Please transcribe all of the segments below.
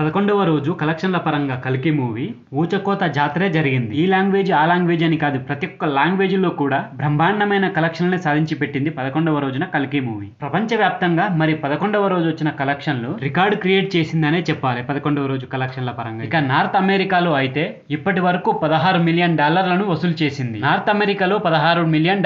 11వ రోజు కలెక్షన్ల పరంగా కల్కి మూవీ ఊచకోత జాతరే జరిగింది. ఈ లాంగ్వేజ్ ఆ లాంగ్వేజ్ అని కాదు, ప్రతి ఒక్క లాంగ్వేజ్ లో కూడా బ్రహ్మాండమైన కలెక్షన్లు సాధించి పెట్టింది 11వ రోజున కల్కి మూవీ. ప్రపంచవ్యాప్తంగా మరి 11వ రోజు వచ్చిన కలెక్షన్లు రికార్డు క్రియేట్ చేసిందనే చెప్పాలి 11వ రోజు కలెక్షన్ల పరంగా. ఇక నార్త్ అమెరికాలో అయితే ఇప్పటి వరకు $16 మిలియన్ వసూలు చేసింది. నార్త్ అమెరికాలో $16 మిలియన్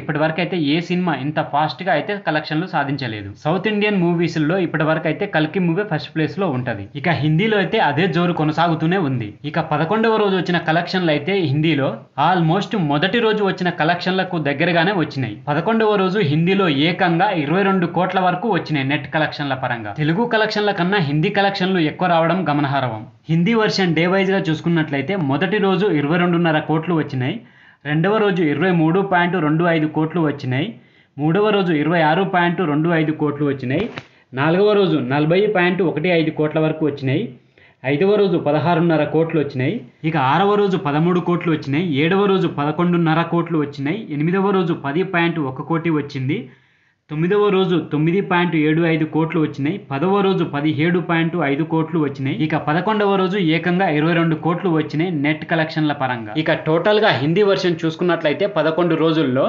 ఇప్పటి వరకు అయితే ఏ సినిమా ఇంత ఫాస్ట్ గా అయితే కలెక్షన్లు సాధించలేదు. సౌత్ ఇండియన్ మూవీస్ లో ఇప్పటి వరకు అయితే కల్కి మూవీ ఫస్ట్ ప్లేస్ లో ఉంటది. ఇక హిందీలో అయితే అదే జోరు కొనసాగుతూనే ఉంది. ఇక 11వ రోజు వచ్చిన కలెక్షన్లు అయితే హిందీలో ఆల్మోస్ట్ మొదటి రోజు వచ్చిన కలెక్షన్లకు దగ్గరగానే వచ్చినాయి. 11వ రోజు హిందీలో ఏకంగా 22 కోట్ల వరకు వచ్చినాయి నెట్ కలెక్షన్ల పరంగా. తెలుగు కలెక్షన్ల కన్నా హిందీ కలెక్షన్లు ఎక్కువ రావడం గమనార్హం. హిందీ వర్షన్ డే వైజ్ గా చూసుకున్నట్లయితే మొదటి రోజు 22.5 కోట్లు వచ్చినాయి, రెండవ రోజు 23.25 కోట్లు వచ్చినాయి, మూడవ రోజు 26.25 కోట్లు వచ్చినాయి, నాలుగవ రోజు 40.15 కోట్ల వరకు వచ్చినాయి, ఐదవ రోజు 16.5 కోట్లు వచ్చినాయి, ఇక ఆరవ రోజు 13 కోట్లు వచ్చినాయి, ఏడవ రోజు 11.5 కోట్లు వచ్చినాయి, ఎనిమిదవ రోజు 10.1 కోటి వచ్చింది, తొమ్మిదవ రోజు 9.75 కోట్లు వచ్చినాయి, 10వ రోజు 17.5 కోట్లు వచ్చినాయి, ఇక 11వ రోజు ఏకంగా 22 కోట్లు వచ్చినాయి నెట్ కలెక్షన్ల పరంగా. ఇక టోటల్ గా హిందీ వర్షన్ చూసుకున్నట్లయితే 11 రోజుల్లో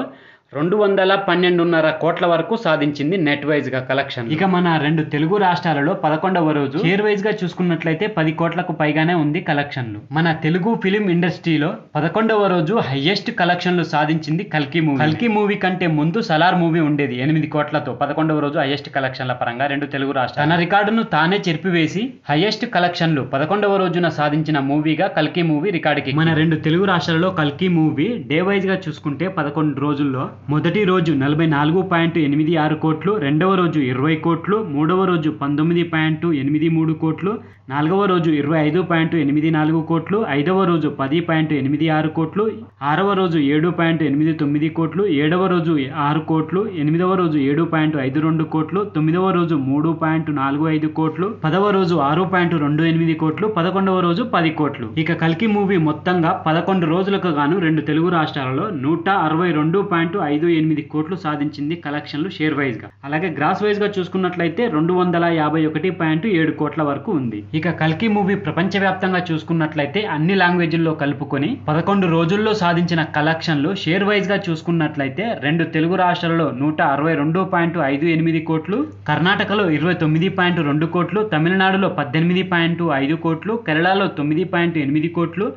212.5 కోట్ల వరకు సాధించింది నెట్ వైజ్ గా కలెక్షన్. ఇక మన రెండు తెలుగు రాష్ట్రాలలో 11వ రోజు షేర్ వైజ్ గా చూసుకున్నట్లయితే 10 కోట్లకు పైగానే ఉంది కలెక్షన్లు. మన తెలుగు ఫిలిం ఇండస్ట్రీలో 11వ రోజు హైయెస్ట్ కలెక్షన్లు సాధించింది కల్కి మూవీ. కల్కి మూవీ కంటే ముందు సలార్ మూవీ ఉండేది 8 కోట్లతో 11వ రోజు హైయెస్ట్ కలెక్షన్ల పరంగా రెండు తెలుగు రాష్ట్రాలు. తన రికార్డును తానే చెరిపివేసి హైయెస్ట్ కలెక్షన్లు 11వ రోజున సాధించిన మూవీగా కల్కి మూవీ రికార్డుకి. మన రెండు తెలుగు రాష్ట్రాలలో కల్కి మూవీ డే వైజ్ గా చూసుకుంటే 11 రోజుల్లో మొదటి రోజు 44.86 కోట్లు, రెండవ రోజు 20 కోట్లు, మూడవ రోజు 19.83 కోట్లు, నాలుగవ రోజు 25.84 కోట్లు, ఐదవ రోజు 10.86 కోట్లు, ఆరవ రోజు 7.89 కోట్లు, ఏడవ రోజు 6 కోట్లు, ఎనిమిదవ రోజు 7.52 కోట్లు, తొమ్మిదవ రోజు 3.45 కోట్లు, 10వ రోజు 6.28 కోట్లు, 11వ రోజు 10 కోట్లు. ఇక కల్కి మూవీ మొత్తంగా 11 రోజులకు గాను రెండు తెలుగు రాష్ట్రాలలో 162.58 కోట్లు సాధించింది కలెక్షన్లు షేర్ వైజ్ గా. అలాగే గ్రాస్ వైజ్ గా చూసుకున్నట్లయితే 251.7 కోట్ల వరకు ఉంది. ఇక కల్కి మూవీ ప్రపంచవ్యాప్తంగా చూసుకున్నట్లయితే అన్ని లాంగ్వేజ్ల్లో కలుపుకొని 11 రోజుల్లో సాధించిన కలెక్షన్లు షేర్ వైజ్ గా చూసుకున్నట్లయితే రెండు తెలుగు రాష్ట్రాలలో 162.58 కోట్లు, కర్ణాటకలో 29.2 కోట్లు, తమిళనాడులో 18.5 కోట్లు, కేరళలో 9.8 కోట్లు,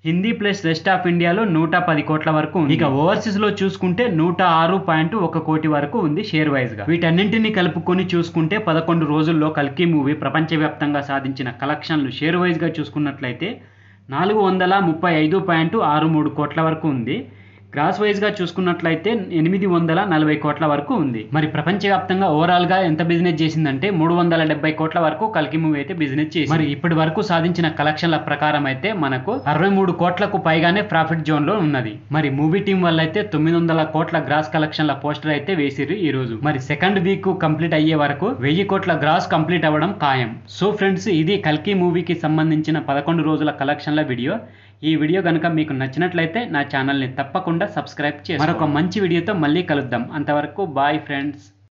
హిందీ ప్లస్ రెస్ట్ ఆఫ్ ఇండియాలో 110 కోట్ల వరకు ఉంది. ఇక ఓవర్సీస్ లో చూసుకుంటే 106.1 కోటి వరకు ఉంది షేర్ వైజ్ గా. వీటన్నింటినీ కలుపుకొని చూసుకుంటే 11 రోజుల్లో కల్కి మూవీ ప్రపంచవ్యాప్తంగా సాధించిన కలెక్షన్లు షేర్ వైజ్ గా చూసుకున్నట్లయితే 435.63 కోట్ల వరకు ఉంది. గ్రాస్ వైజ్ గా చూసుకున్నట్లయితే 840 కోట్ల వరకు ఉంది. మరి ప్రపంచవ్యాప్తంగా ఓవరాల్ గా ఎంత బిజినెస్ చేసిందంటే 370 కోట్ల వరకు కల్కి మూవీ అయితే బిజినెస్ చేసింది. మరి ఇప్పటి వరకు సాధించిన కలెక్షన్ల ప్రకారం అయితే మనకు 63 కోట్లకు పైగానే ప్రాఫిట్ జోన్ లో ఉన్నది. మరి మూవీ టీం వల్ల అయితే 900 కోట్ల గ్రాస్ కలెక్షన్ల పోస్టర్ అయితే వేసిర్రు ఈ రోజు. మరి సెకండ్ వీక్ కంప్లీట్ అయ్యే వరకు 1000 కోట్ల గ్రాస్ కంప్లీట్ అవ్వడం ఖాయం. సో ఫ్రెండ్స్, ఇది కల్కి మూవీకి సంబంధించిన 11 రోజుల కలెక్షన్ల వీడియో. ఈ వీడియో కనుక మీకు నచ్చినట్లయితే నా ఛానల్ని తప్పకుండా సబ్స్క్రైబ్ చేయండి. మరొక మంచి వీడియోతో మళ్ళీ కలుద్దాం. అంతవరకు బాయ్ ఫ్రెండ్స్.